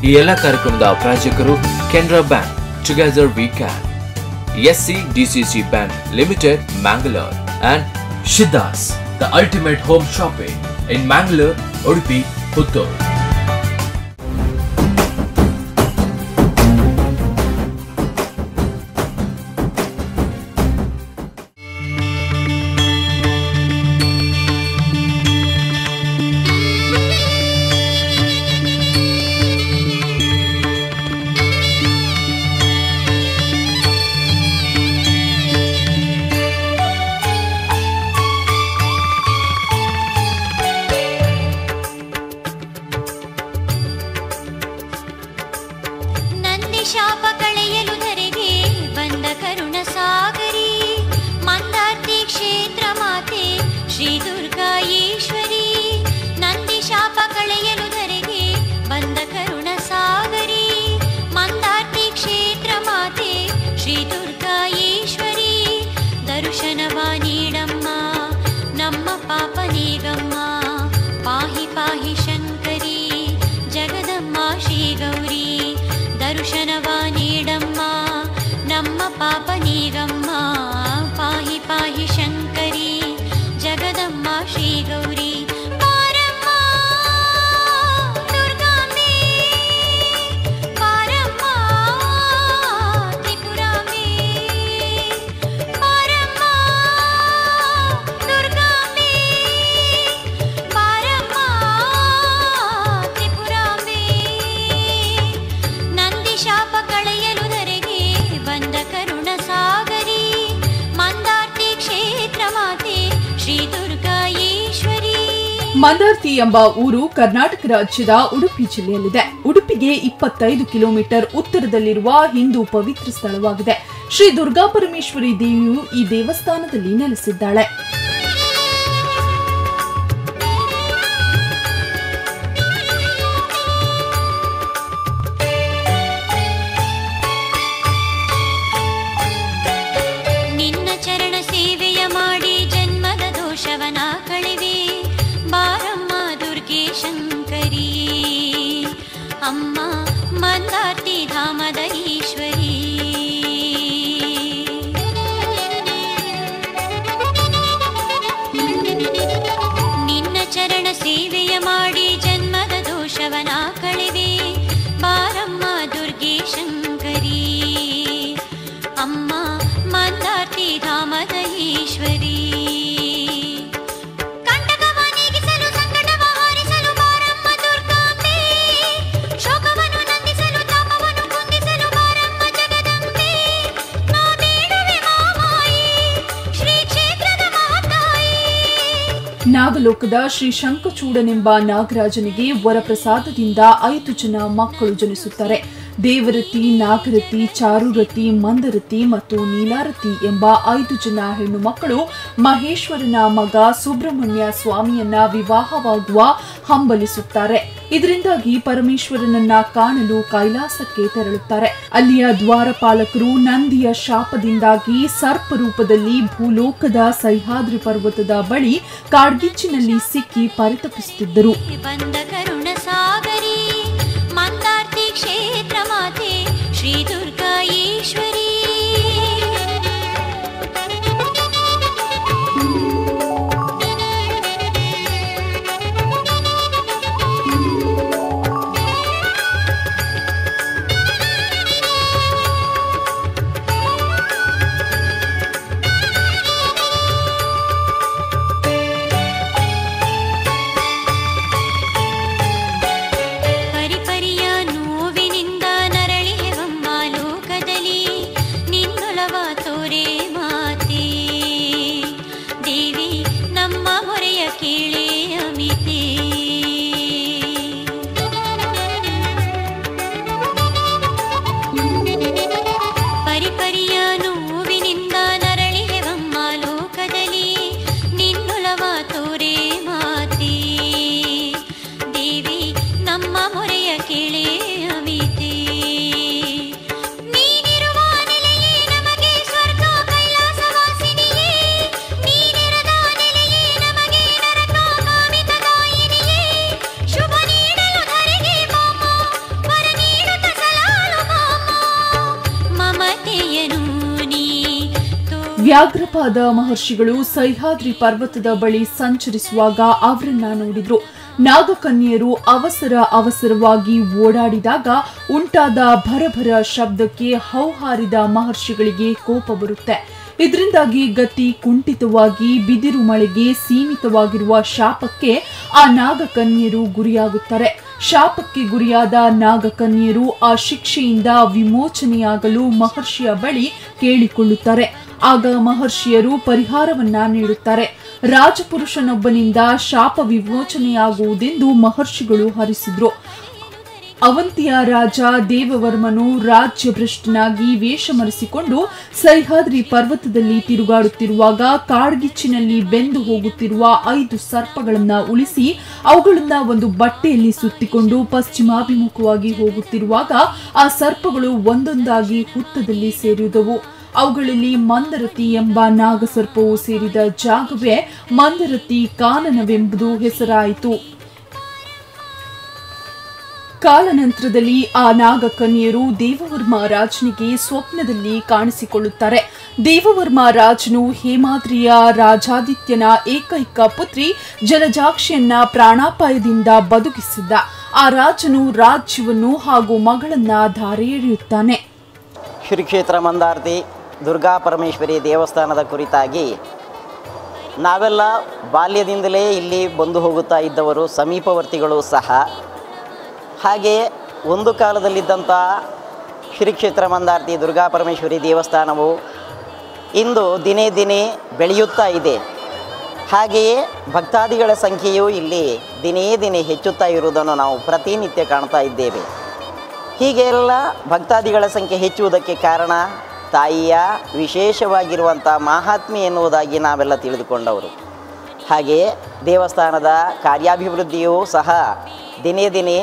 ಈ ಎಲ್ಲ ಕಾರ್ಯಕ್ರಮದ ಪ್ರಾಯೋಜಕರು Canara bank, together we can, SCDCC Bank Limited, Mangalore, and Shiddas, the ultimate home shopping in Mangalore, Udupi, Puttur. ಶಾಪ ಕಳೆಯಲು ಧರೆಗೆ ಬಂದ ಕರುಣ ಸಾಗರಿ, ಮಂದಾರ್ತಿ ಕ್ಷೇತ್ರ ಮಾತೆ ಶ್ರೀ ದುರ್ಗಾ ಈಶ್ವರಿ. ನಂದಿ ಶಾಪ ಕಳೆಯಲು ಧರೆಗೆ ಬಂದ ಕರುಣ ಸಾಗರಿ, ಮಂದಾರ್ತಿ ಕ್ಷೇತ್ರ ಮಾತೆ ಶ್ರೀ ದುರ್ಗಾ ಈಶ್ವರಿ. ದರ್ಶನವ ನೀಡಮ್ಮ ನಮ್ಮ ಪಾಪ ನೀಗಮ್ಮ, ಪಾಹಿ ಪಾಹಿ ಶಂಕರಿ ಜಗದಮ್ಮ ಶ್ರೀ ಗೌರಿ. ದರ್ಶನವ ನೀಡಮ್ಮ ನಮ್ಮ ಪಾಪ ನೀಗಮ್ಮ, ಪಾಹಿ ಪಾಹಿ ಶಂಕರಿ ಜಗದಮ್ಮ ಶ್ರೀ ಗೌರಿ. ಬಾರಮ್ಮ ದುರ್ಗಾಂಬೆ, ಬಾರಮ್ಮ ತ್ರಿಪುರಾಂಬೆ, ಬಾರಮ್ಮ ದುರ್ಗಾಂಬೆ, ಬಾರಮ್ಮ ತ್ರಿಪುರಾಂಬೆ. ನಂದಿ ಶಾಪ ಕಳೆಯಲು ಧರೆಗೆ ಬಂದ ಕರುಣ ಸಾಗರಿ, ಮಂದಾರ್ತಿ ಕ್ಷೇತ್ರ ಮಾತೆ ಶ್ರೀ ದುರ್ಗಾ ಈಶ್ವರಿ. ಮಂದಾರ್ತಿ ಎಂಬ ಊರು ಕರ್ನಾಟಕ ರಾಜ್ಯದ ಉಡುಪಿ ಜಿಲ್ಲೆಯಲ್ಲಿದೆ. ಉಡುಪಿಗೆ 25 ಕಿಲೋಮೀಟರ್ ಉತ್ತರದಲ್ಲಿರುವ ಹಿಂದೂ ಪವಿತ್ರ ಸ್ಥಳವಾಗಿದೆ. ಶ್ರೀ ದುರ್ಗಾ ಪರಮೇಶ್ವರಿ ದೇವಿಯು ಈ ದೇವಸ್ಥಾನದಲ್ಲಿ ನೆಲೆಸಿದ್ದಾಳೆ. ನಿನ್ನ ಚರಣ ಸೇವೆಯ ಮಾಡಿ ಜನ್ಮದ ದೋಷವನ ಕಳೆವೆ, ಬಾರಮ್ಮ ದುರ್ಗೆ ಶಂಕರಿ, ಅಮ್ಮ ಮಂದಾರ್ತಿ ಧಾಮದ ಈಶ್ವರಿ. ನಿನ್ನ ಚರಣ ಸೇವೆಯ ಮಾಡಿ ಜನ್ಮದ ದೋಷವನ ಕಳೆವೆ, ಬಾರಮ್ಮ ದುರ್ಗೆ ಶಂಕರಿ, ಅಮ್ಮ ಮಂದಾರ್ತಿ ಧಾಮದ ಈಶ್ವರಿ. ಕಂಟಕವ ನೀಗಿಸಲು ಸಂಕಟವ ಹಾರಿಸಲು ಬಾರಮ್ಮ ದುರ್ಗಾಂಬೆ, ಶೋಕವನ್ನು ನಂದಿಸಲು ತಾಪವನ್ನು ಕುಂದಿಸಲು ಬಾರಮ್ಮ ಜಗದಂಬೆ. ನಾ ಬೇಡುವೆ ಮಾಮಾಯಿ ಶ್ರೀ ಕ್ಷೇತ್ರದ ಮಹಾತಾಯಿ. ನಾಗಲೋಕದ ಶ್ರೀ ಶಂಖಚೂಡನೆಂಬ ನಾಗರಾಜನಿಗೆ ವರಪ್ರಸಾದದಿಂದ 5 ಜನ ಮಕ್ಕಳು ಜನಿಸುತ್ತಾರೆ. ದೇವರತಿ, ನಾಗರತಿ, ಚಾರುರತಿ, ಮಂದರತಿ ಮತ್ತು ನೀಲಾರತಿ ಎಂಬ 5 ಜನ ಹೆಣ್ಣು ಮಕ್ಕಳು ಮಹೇಶ್ವರನ ಮಗ ಸುಬ್ರಹ್ಮಣ್ಯ ಸ್ವಾಮಿಯನ್ನ ವಿವಾಹವಾಗುವ ಹಂಬಲಿಸುತ್ತಾರೆ. ಇದರಿಂದಾಗಿ ಪರಮೇಶ್ವರನನ್ನ ಕಾಣಲು ಕೈಲಾಸಕ್ಕೆ ತೆರಳುತ್ತಾರೆ. ಅಲ್ಲಿಯ ದ್ವಾರಪಾಲಕರು ನಂದಿಯ ಶಾಪದಿಂದಾಗಿ ಸರ್ಪ ರೂಪದಲ್ಲಿ ಭೂಲೋಕದ ಸಹ್ಯಾದ್ರಿ ಪರ್ವತದ ಬಳಿ ಕಾಡ್ಗಿಚ್ಚಿನಲ್ಲಿ ಸಿಕ್ಕಿ ಪರಿತಪಿಸುತ್ತಿದ್ದರು. ಬಂದ ಕರುಣ ಸಾಗರಿ, ಮಂದಾರ್ತಿ ಕ್ಷೇತ್ರ ಮಾತೆ ಶ್ರೀ ದುರ್ಗಾ ಈಶ್ವರಿ. ವ್ಯಾಘ್ರಪಾದ ಮಹರ್ಷಿಗಳು ಸಹ್ಯಾದ್ರಿ ಪರ್ವತದ ಬಳಿ ಸಂಚರಿಸುವಾಗ ಅವರನ್ನ ನೋಡಿದ್ರು. ನಾಗಕನ್ಯರು ಅವಸರವಾಗಿ ಓಡಾಡಿದಾಗ ಉಂಟಾದ ಭರಭರ ಶಬ್ದಕ್ಕೆ ಹೌಹಾರಿದ ಮಹರ್ಷಿಗಳಿಗೆ ಕೋಪ ಬರುತ್ತೆ. ಇದರಿಂದಾಗಿ ಗತಿ ಕುಂಠಿತವಾಗಿ ಬಿದಿರು ಮಳೆಗೆ ಸೀಮಿತವಾಗಿರುವ ಶಾಪಕ್ಕೆ ಆ ನಾಗಕನ್ಯರು ಗುರಿಯಾಗುತ್ತಾರೆ. ಶಾಪಕ್ಕೆ ಗುರಿಯಾದ ನಾಗಕನ್ಯರು ಆ ಶಿಕ್ಷೆಯಿಂದ ವಿಮೋಚನೆಯಾಗಲು ಮಹರ್ಷಿಯ ಬಳಿ ಕೇಳಿಕೊಳ್ಳುತ್ತಾರೆ. ಆಗ ಮಹರ್ಷಿಯರು ಪರಿಹಾರವನ್ನ ನೀಡುತ್ತಾರೆ. ರಾಜಪುರುಷನೊಬ್ಬನಿಂದ ಶಾಪ ವಿಮೋಚನೆಯಾಗುವುದೆಂದು ಮಹರ್ಷಿಗಳು ಹರಿಸಿದ್ರು. ಅವಂತಿಯ ರಾಜ ದೇವವರ್ಮನು ರಾಜ್ಯಭ್ರಷ್ಟನಾಗಿ ವೇಷ ಮರೆಸಿಕೊಂಡು ಸಹ್ಯಾದ್ರಿ ಪರ್ವತದಲ್ಲಿ ತಿರುಗಾಡುತ್ತಿರುವಾಗ ಕಾಡ್ಗಿಚ್ಚಿನಲ್ಲಿ ಬೆಂದು ಹೋಗುತ್ತಿರುವ 5 ಸರ್ಪಗಳನ್ನ ಉಳಿಸಿ ಅವುಗಳನ್ನ ಒಂದು ಬಟ್ಟೆಯಲ್ಲಿ ಸುತ್ತಿಕೊಂಡು ಪಶ್ಚಿಮಾಭಿಮುಖವಾಗಿ ಹೋಗುತ್ತಿರುವಾಗ ಆ ಸರ್ಪಗಳು ಒಂದೊಂದಾಗಿ ಹುತ್ತದಲ್ಲಿ ಸೇರಿದವು. ಅವುಗಳಲ್ಲಿ ಮಂದರತಿ ಎಂಬ ನಾಗಸರ್ಪವು ಸೇರಿದ ಜಾಗವೇ ಮಂದರತಿ ಕಾನನವೆಂಬುದು ಹೆಸರಾಯಿತು. ಕಾಲನಂತರದಲ್ಲಿ ಆ ನಾಗಕನ್ಯರು ದೇವವರ್ಮ ರಾಜನಿಗೆ ಸ್ವಪ್ನದಲ್ಲಿ ಕಾಣಿಸಿಕೊಳ್ಳುತ್ತಾರೆ. ದೇವವರ್ಮ ರಾಜನು ಹೇಮಾದ್ರಿಯ ರಾಜಾದಿತ್ಯನ ಏಕೈಕ ಪುತ್ರಿ ಜಲಜಾಕ್ಷಿಯನ್ನ ಪ್ರಾಣಾಪಾಯದಿಂದ ಬದುಕಿಸಿದ್ದ. ಆ ರಾಜನು ರಾಜ್ಯವನ್ನು ಹಾಗೂ ಮಗಳನ್ನ ಧಾರೆ ಎಳೆಯುತ್ತಾನೆ. ಶ್ರೀ ಕ್ಷೇತ್ರ ಮಂದಾರ್ತಿ ದುರ್ಗಾ ಪರಮೇಶ್ವರಿ ದೇವಸ್ಥಾನದ ಕುರಿತಾಗಿ ನಾವೆಲ್ಲ ಬಾಲ್ಯದಿಂದಲೇ ಇಲ್ಲಿ ಬಂದು ಹೋಗುತ್ತಾ ಇದ್ದವರು, ಸಮೀಪವರ್ತಿಗಳು ಸಹ. ಹಾಗೆ ಒಂದು ಕಾಲದಲ್ಲಿದ್ದಂಥ ಶ್ರೀ ಕ್ಷೇತ್ರ ಮಂದಾರ್ತಿ ದುರ್ಗಾ ಪರಮೇಶ್ವರಿ ದೇವಸ್ಥಾನವು ಇಂದು ದಿನೇ ದಿನೇ ಬೆಳೆಯುತ್ತಾ ಇದೆ. ಹಾಗೆಯೇ ಭಕ್ತಾದಿಗಳ ಸಂಖ್ಯೆಯು ಇಲ್ಲಿ ದಿನೇ ದಿನೇ ಹೆಚ್ಚುತ್ತಾ ಇರುವುದನ್ನು ನಾವು ಪ್ರತಿನಿತ್ಯ ಕಾಣ್ತಾ ಇದ್ದೇವೆ. ಹೀಗೆಲ್ಲ ಭಕ್ತಾದಿಗಳ ಸಂಖ್ಯೆ ಹೆಚ್ಚುವುದಕ್ಕೆ ಕಾರಣ ತಾಯಿಯ ವಿಶೇಷವಾಗಿರುವಂಥ ಮಹಾತ್ಮೆ ಎನ್ನುವುದಾಗಿ ನಾವೆಲ್ಲ ತಿಳಿದುಕೊಂಡವರು. ಹಾಗೆಯೇ ದೇವಸ್ಥಾನದ ಕಾರ್ಯಾಭಿವೃದ್ಧಿಯೂ ಸಹ ದಿನೇ ದಿನೇ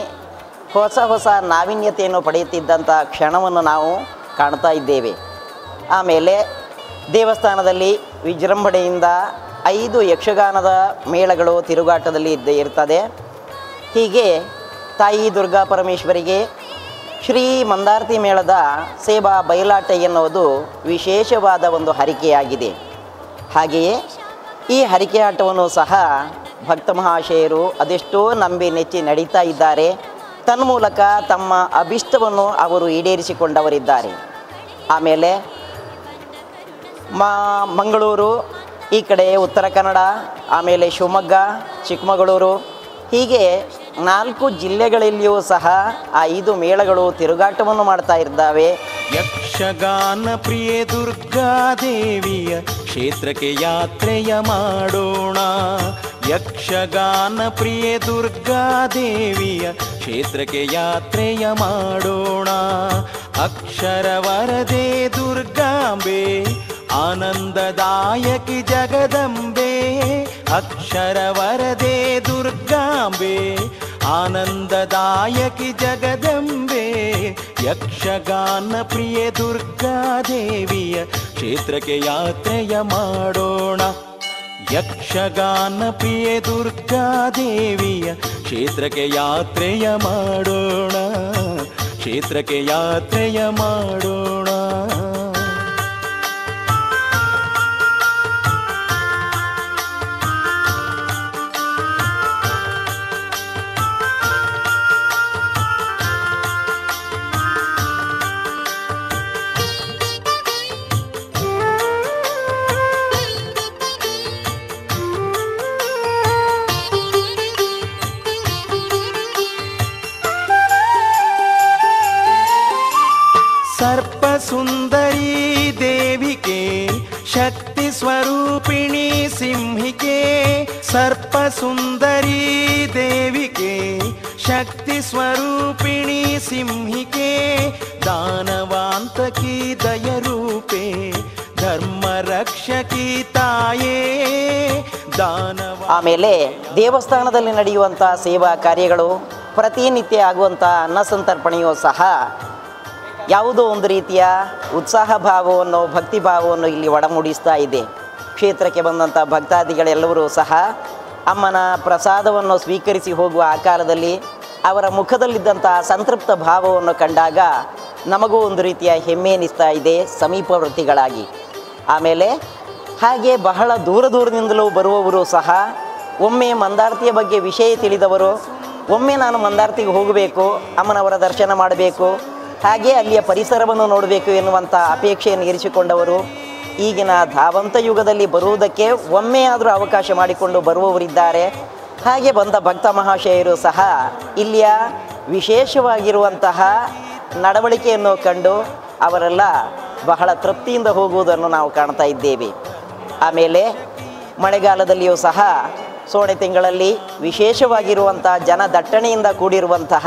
ಹೊಸ ನಾವೀನ್ಯತೆಯನ್ನು ಪಡೆಯುತ್ತಿದ್ದಂಥ ಕ್ಷಣವನ್ನು ನಾವು ಕಾಣ್ತಾ ಇದ್ದೇವೆ. ಆಮೇಲೆ ದೇವಸ್ಥಾನದಲ್ಲಿ ವಿಜೃಂಭಣೆಯಿಂದ 5 ಯಕ್ಷಗಾನದ ಮೇಳಗಳು ತಿರುಗಾಟದಲ್ಲಿ ಇರ್ತದೆ. ಹೀಗೆ ತಾಯಿ ದುರ್ಗಾ ಪರಮೇಶ್ವರಿಗೆ ಶ್ರೀ ಮಂದಾರ್ತಿ ಮೇಳದ ಸೇವಾ ಬಯಲಾಟ ಎನ್ನುವುದು ವಿಶೇಷವಾದ ಒಂದು ಹರಿಕೆಯಾಗಿದೆ. ಹಾಗೆಯೇ ಈ ಹರಿಕೆ ಆಟವನ್ನು ಸಹ ಭಕ್ತ ಮಹಾಶಯರು ಅದೆಷ್ಟೋ ನಂಬಿ ನೆಚ್ಚಿ ನಡೀತಾ ಇದ್ದಾರೆ. ತನ್ಮೂಲಕ ತಮ್ಮ ಅಭಿಷ್ಟವನ್ನು ಅವರು ಈಡೇರಿಸಿಕೊಂಡವರಿದ್ದಾರೆ. ಆಮೇಲೆ ಮಂಗಳೂರು, ಈ ಕಡೆ ಉತ್ತರ ಕನ್ನಡ, ಆಮೇಲೆ ಶಿವಮೊಗ್ಗ, ಚಿಕ್ಕಮಗಳೂರು, ಹೀಗೆ 4 ಜಿಲ್ಲೆಗಳಲ್ಲಿಯೂ ಸಹ ಆ 5 ಮೇಳಗಳು ತಿರುಗಾಟವನ್ನು ಮಾಡ್ತಾ ಇದ್ದಾವೆ. ಯಕ್ಷಗಾನ ಪ್ರಿಯ ದುರ್ಗಾದೇವಿಯ ಕ್ಷೇತ್ರಕ್ಕೆ ಯಾತ್ರೆಯ ಮಾಡೋಣ. ಯಕ್ಷಗಾನ ಪ್ರಿಯ ದುರ್ಗಾದೇವಿಯ ಕ್ಷೇತ್ರಕ್ಕೆ ಯಾತ್ರೆಯ ಮಾಡೋಣ. ಅಕ್ಷರ ವರದೆ ದುರ್ಗಾಂಬೆ ಆನಂದದಾಯಕಿ ಜಗದಂಬೆ. ಅಕ್ಷರ ವರದೆ ದುರ್ಗಾಂಬೆ ಆನಂದದಾಯಕಿ ಜಗದಂಬೆ. ಯಕ್ಷಗಾನ ಪ್ರಿಯ ದುರ್ಗಾದೇವಿಯ ಕ್ಷೇತ್ರಕ್ಕೆ ಯಾತ್ರೆಯ ಮಾಡೋಣ. ಯಕ್ಷಗಾನ ಪ್ರಿಯ ದುರ್ಗಾದೇವಿಯ ಕ್ಷೇತ್ರಕ್ಕೆ ಯಾತ್ರೆಯ ಮಾಡೋಣ. ಕ್ಷೇತ್ರಕ್ಕೆ ಯಾತ್ರೆಯ ಮಾಡೋಣ. ಸರ್ಪಸುಂದರಿ ದೇವಿಗೆ ಶಕ್ತಿ ಸ್ವರೂಪಿಣಿ ಸಿಂಹಿಕೆ. ಸರ್ಪಸುಂದರಿ ದೇವಿಗೆ ಶಕ್ತಿ ಸ್ವರೂಪಿಣಿ ಸಿಂಹಿಕೆ. ದಾನವಾಂತಕಿ ದಯರೂಪೆ ಧರ್ಮ ರಕ್ಷಕಿ ತಾಯೇ. ಆಮೇಲೆ ದೇವಸ್ಥಾನದಲ್ಲಿ ನಡೆಯುವಂಥ ಸೇವಾ ಕಾರ್ಯಗಳು, ಪ್ರತಿನಿತ್ಯ ಆಗುವಂಥ ಅನ್ನಸಂತರ್ಪಣೆಯೂ ಸಹ ಯಾವುದೋ ಒಂದು ರೀತಿಯ ಉತ್ಸಾಹ ಭಾವವನ್ನು, ಭಕ್ತಿ ಭಾವವನ್ನು ಇಲ್ಲಿ ಒಡಮೂಡಿಸ್ತಾ ಇದೆ. ಕ್ಷೇತ್ರಕ್ಕೆ ಬಂದಂಥ ಭಕ್ತಾದಿಗಳೆಲ್ಲರೂ ಸಹ ಅಮ್ಮನ ಪ್ರಸಾದವನ್ನು ಸ್ವೀಕರಿಸಿ ಹೋಗುವ ಆಕಾರದಲ್ಲಿ ಅವರ ಮುಖದಲ್ಲಿದ್ದಂಥ ಸಂತೃಪ್ತ ಭಾವವನ್ನು ಕಂಡಾಗ ನಮಗೂ ಒಂದು ರೀತಿಯ ಹೆಮ್ಮೆ ಎನಿಸ್ತಾ ಇದೆ ಸಮೀಪವರ್ತಿಗಳಾಗಿ. ಆಮೇಲೆ ಹಾಗೆ ಬಹಳ ದೂರದಿಂದಲೂ ಬರುವವರು ಸಹ ಒಮ್ಮೆ ಮಂದಾರ್ತಿಯ ಬಗ್ಗೆ ವಿಷಯ ತಿಳಿದವರು ಒಮ್ಮೆ ನಾನು ಮಂದಾರ್ತಿಗೆ ಹೋಗಬೇಕು, ಅಮ್ಮನವರ ದರ್ಶನ ಮಾಡಬೇಕು, ಹಾಗೆ ಅಲ್ಲಿಯ ಪರಿಸರವನ್ನು ನೋಡಬೇಕು ಎನ್ನುವಂಥ ಅಪೇಕ್ಷೆಯನ್ನು ಇರಿಸಿಕೊಂಡವರು ಈಗಿನ ಧಾವಂತ ಯುಗದಲ್ಲಿ ಬರುವುದಕ್ಕೆ ಒಮ್ಮೆ ಆದರೂ ಅವಕಾಶ ಮಾಡಿಕೊಂಡು ಬರುವವರಿದ್ದಾರೆ. ಹಾಗೆ ಬಂದ ಭಕ್ತ ಮಹಾಶಯರು ಸಹ ಇಲ್ಲಿಯ ವಿಶೇಷವಾಗಿರುವಂತಹ ನಡವಳಿಕೆಯನ್ನು ಕಂಡು ಅವರೆಲ್ಲ ಬಹಳ ತೃಪ್ತಿಯಿಂದ ಹೋಗುವುದನ್ನು ನಾವು ಕಾಣ್ತಾ ಇದ್ದೇವೆ. ಆಮೇಲೆ ಮಳೆಗಾಲದಲ್ಲಿಯೂ ಸಹ ಸೋಣೆ ತಿಂಗಳಲ್ಲಿ ವಿಶೇಷವಾಗಿರುವಂಥ ಜನದಟ್ಟಣೆಯಿಂದ ಕೂಡಿರುವಂತಹ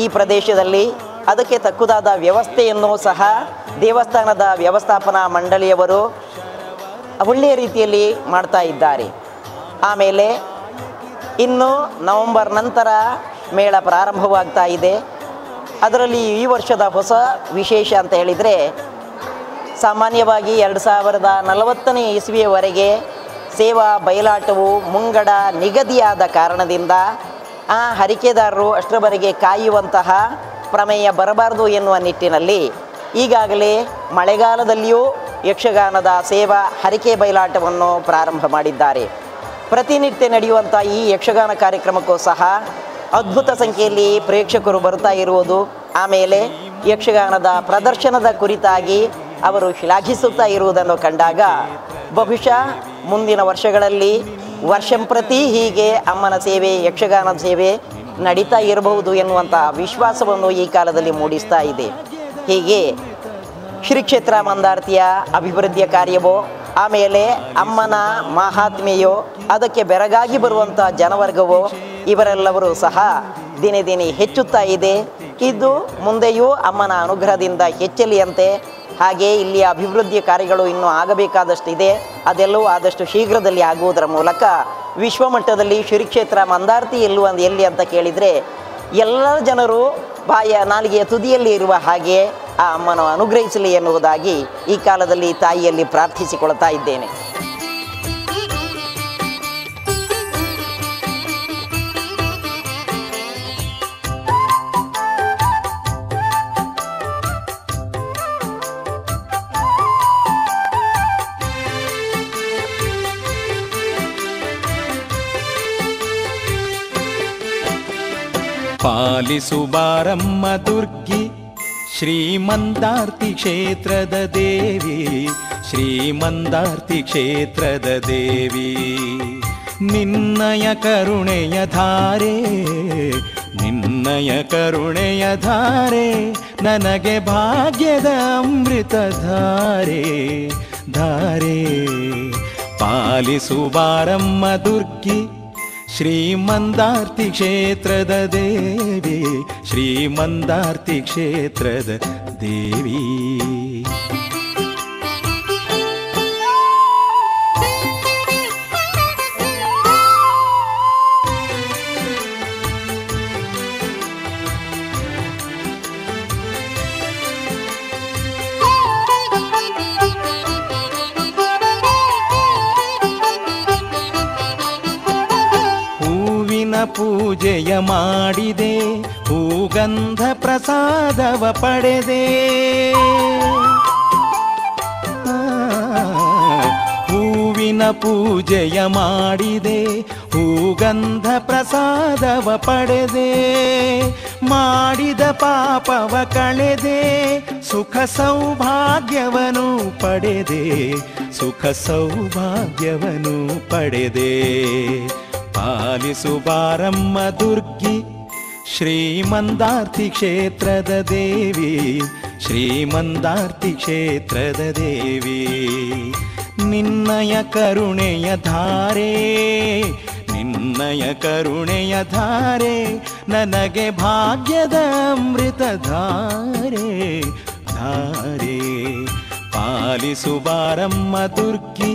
ಈ ಪ್ರದೇಶದಲ್ಲಿ ಅದಕ್ಕೆ ತಕ್ಕುದಾದ ವ್ಯವಸ್ಥೆಯನ್ನು ಸಹ ದೇವಸ್ಥಾನದ ವ್ಯವಸ್ಥಾಪನಾ ಮಂಡಳಿಯವರು ಒಳ್ಳೆಯ ರೀತಿಯಲ್ಲಿ ಮಾಡ್ತಾ ಇದ್ದಾರೆ. ಆಮೇಲೆ ಇನ್ನು ನವೆಂಬರ್ ನಂತರ ಮೇಳ ಪ್ರಾರಂಭವಾಗ್ತಾ ಇದೆ. ಅದರಲ್ಲಿ ಈ ವರ್ಷದ ಹೊಸ ವಿಶೇಷ ಅಂತ ಹೇಳಿದರೆ, ಸಾಮಾನ್ಯವಾಗಿ 2040ನೇ ಇಸ್ವಿಯವರೆಗೆ ಸೇವಾ ಬಯಲಾಟವು ಮುಂಗಡ ನಿಗದಿಯಾದ ಕಾರಣದಿಂದ ಆ ಹರಿಕೆದಾರರು ಅಷ್ಟರವರೆಗೆ ಕಾಯುವಂತಹ ಪ್ರಮೇಯ ಬರಬಾರದು ಎನ್ನುವ ನಿಟ್ಟಿನಲ್ಲಿ ಈಗಾಗಲೇ ಮಳೆಗಾಲದಲ್ಲಿಯೂ ಯಕ್ಷಗಾನದ ಸೇವಾ ಹರಿಕೆ ಬಯಲಾಟವನ್ನು ಪ್ರಾರಂಭ ಮಾಡಿದ್ದಾರೆ. ಪ್ರತಿನಿತ್ಯ ನಡೆಯುವಂಥ ಈ ಯಕ್ಷಗಾನ ಕಾರ್ಯಕ್ರಮಕ್ಕೂ ಸಹ ಅದ್ಭುತ ಸಂಖ್ಯೆಯಲ್ಲಿ ಪ್ರೇಕ್ಷಕರು ಬರ್ತಾ ಇರುವುದು, ಆಮೇಲೆ ಯಕ್ಷಗಾನದ ಪ್ರದರ್ಶನದ ಕುರಿತಾಗಿ ಅವರು ಶ್ಲಾಘಿಸುತ್ತಾ ಇರುವುದನ್ನು ಕಂಡಾಗ ಬಹುಶಃ ಮುಂದಿನ ವರ್ಷಗಳಲ್ಲಿ ವರ್ಷಂಪ್ರತಿ ಹೀಗೆ ಅಮ್ಮನ ಸೇವೆ, ಯಕ್ಷಗಾನದ ಸೇವೆ ನಡೀತಾ ಇರಬಹುದು ಎನ್ನುವಂಥ ವಿಶ್ವಾಸವನ್ನು ಈ ಕಾಲದಲ್ಲಿ ಮೂಡಿಸ್ತಾ ಇದೆ. ಹೀಗೆ ಶ್ರೀ ಕ್ಷೇತ್ರ ಮಂದಾರ್ತಿಯ ಅಭಿವೃದ್ಧಿಯ ಕಾರ್ಯವೋ, ಆಮೇಲೆ ಅಮ್ಮನ ಮಹಾತ್ಮೆಯೋ, ಅದಕ್ಕೆ ಬೆರಗಾಗಿ ಬರುವಂಥ ಜನವರ್ಗವೋ ಇವರೆಲ್ಲರೂ ಸಹ ದಿನೇ ದಿನೇ ಹೆಚ್ಚುತ್ತಾ ಇದೆ. ಇದು ಮುಂದೆಯೂ ಅಮ್ಮನ ಅನುಗ್ರಹದಿಂದ ಹೆಚ್ಚಲಿಯಂತೆ. ಹಾಗೆ ಇಲ್ಲಿಯ ಅಭಿವೃದ್ಧಿ ಕಾರ್ಯಗಳು ಇನ್ನೂ ಆಗಬೇಕಾದಷ್ಟಿದೆ. ಅದೆಲ್ಲವೂ ಆದಷ್ಟು ಶೀಘ್ರದಲ್ಲಿ ಆಗುವುದರ ಮೂಲಕ ವಿಶ್ವಮಟ್ಟದಲ್ಲಿ ಶ್ರೀ ಕ್ಷೇತ್ರ ಮಂದಾರ್ತಿ ಎಲ್ಲಿ ಅಂತ ಕೇಳಿದರೆ ಎಲ್ಲ ಜನರು ನಾಲಿಗೆಯ ತುದಿಯಲ್ಲಿ ಇರುವ ಹಾಗೆ ಆ ಅಮ್ಮನ ಅನುಗ್ರಹಿಸಲಿ ಎನ್ನುವುದಾಗಿ ಈ ಕಾಲದಲ್ಲಿ ತಾಯಿಯಲ್ಲಿ ಪ್ರಾರ್ಥಿಸಿಕೊಳ್ತಾ ಇದ್ದೇನೆ. ಪಾಲಿಸು ಬಾರಮ್ಮ ದುರ್ಗಿ ಶ್ರೀಮಂದಾರ್ತಿ ಕ್ಷೇತ್ರದ ದೇವಿ, ಶ್ರೀಮಂದಾರ್ತಿ ಕ್ಷೇತ್ರದ ದೇವಿ. ನಿನ್ನಯ ಕರುಣೆಯ ಧಾರೆ, ನಿನ್ನಯ ಕರುಣೆಯ ಧಾರೆ, ನನಗೆ ಭಾಗ್ಯದ ಅಮೃತ ಧಾರೆ ಧಾರೆ. ಪಾಲಿಸು ಬಾರಮ್ಮ ದುರ್ಗಿ ಶ್ರೀಮಂದಾರ್ತಿ ಕ್ಷೇತ್ರದ ದೇವಿ, ಶ್ರೀಮಂದಾರ್ತಿ ಕ್ಷೇತ್ರದ ದೇವಿ. ಪೂಜೆಯ ಮಾಡಿದೆ, ಹೂಗಂಧ ಪ್ರಸಾದವ ಪಡೆದೆ. ಹೂವಿನ ಪೂಜೆಯ ಮಾಡಿದೆ, ಹೂಗಂಧ ಪ್ರಸಾದವ ಪಡೆದೆ. ಮಾಡಿದ ಪಾಪವ ಕಳೆದೆ, ಸುಖ ಸೌಭಾಗ್ಯವನು ಪಡೆದೆ, ಸುಖ ಸೌಭಾಗ್ಯವನು ಪಡೆದೆ. ಪಾಲಿಸು ಬಾರಮ್ಮ ದುರ್ಗಿ ಶ್ರೀಮಂದಾರ್ತಿ ಕ್ಷೇತ್ರದ ದೇವಿ, ಶ್ರೀಮಂದಾರ್ತಿ ಕ್ಷೇತ್ರದ ದೇವಿ. ನಿನ್ನಯ ಕರುಣೆಯ ಧಾರೆ, ನಿನ್ನಯ ಕರುಣೆಯ ಧಾರೆ, ನನಗೆ ಭಾಗ್ಯದ ಅಮೃತ ಧಾರೆ ಧಾರೆ. ಪಾಲಿಸು ಬಾರಮ್ಮ ದುರ್ಗಿ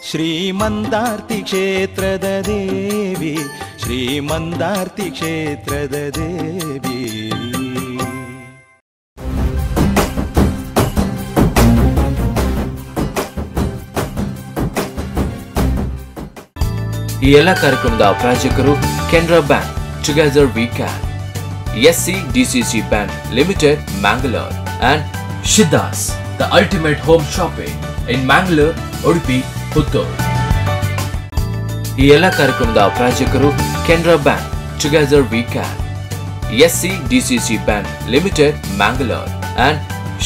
ಶ್ರೀಮಂದಾರ್ತಿ ಕ್ಷೇತ್ರದ ದೇವಿ, ಶ್ರೀಮಂದಾರ್ತಿ ಕ್ಷೇತ್ರದ ದೇವಿ. ಈ ಎಲ್ಲ ಕಾರ್ಯಕ್ರಮದ ಪ್ರಾಯೋಜಕರು Canara bank, together we can, SCDCC Bank Limited, Mangalore, and Shiddas, the ultimate home shopping in Mangalore Udupi, Puttur. ಈ ಎಲ್ಲ ಕಾರ್ಯಕ್ರಮದ ಪ್ರಾಯೋಜಕರು Canara bank, together we can, SCDCC Bank Limited, Mangalore, and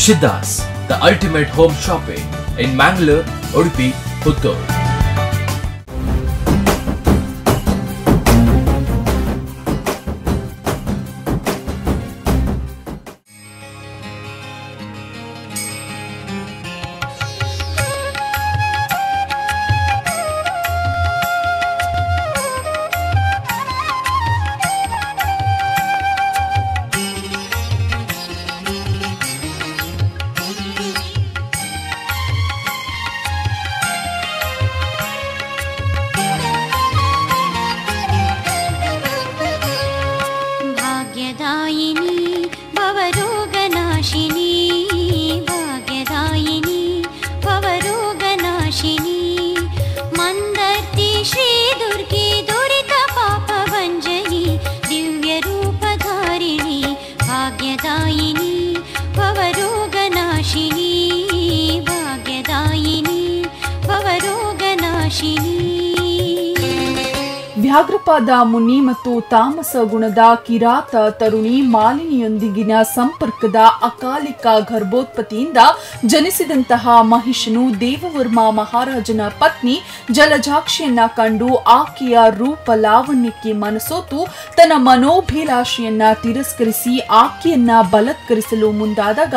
Shiddas, the ultimate home shopping in Mangalore, Udupi, Puttur. ವ್ಯಾಘ್ರಪಾದ ಮುನಿ ಮತ್ತು ತಾಮಸ ಗುಣದ ಕಿರಾತ ತರುಣಿ ಮಾಲಿನಿಯೊಂದಿಗಿನ ಸಂಪರ್ಕದ ಅಕಾಲಿಕ ಗರ್ಭೋತ್ಪತ್ತಿಯಿಂದ ಜನಿಸಿದಂತಹ ಮಹಿಷನು ದೇವವರ್ಮ ಮಹಾರಾಜನ ಪತ್ನಿ ಜಲಜಾಕ್ಷಿಯನ್ನ ಕಂಡು ಆಕೆಯ ರೂಪ ಲಾವಣ್ಯಕ್ಕೆ ಮನಸೋತು ತನ್ನ ಮನೋಭಿಲಾಷೆಯನ್ನ ತಿರಸ್ಕರಿಸಿ ಆಕೆಯನ್ನ ಬಲತ್ಕರಿಸಲು ಮುಂದಾದಾಗ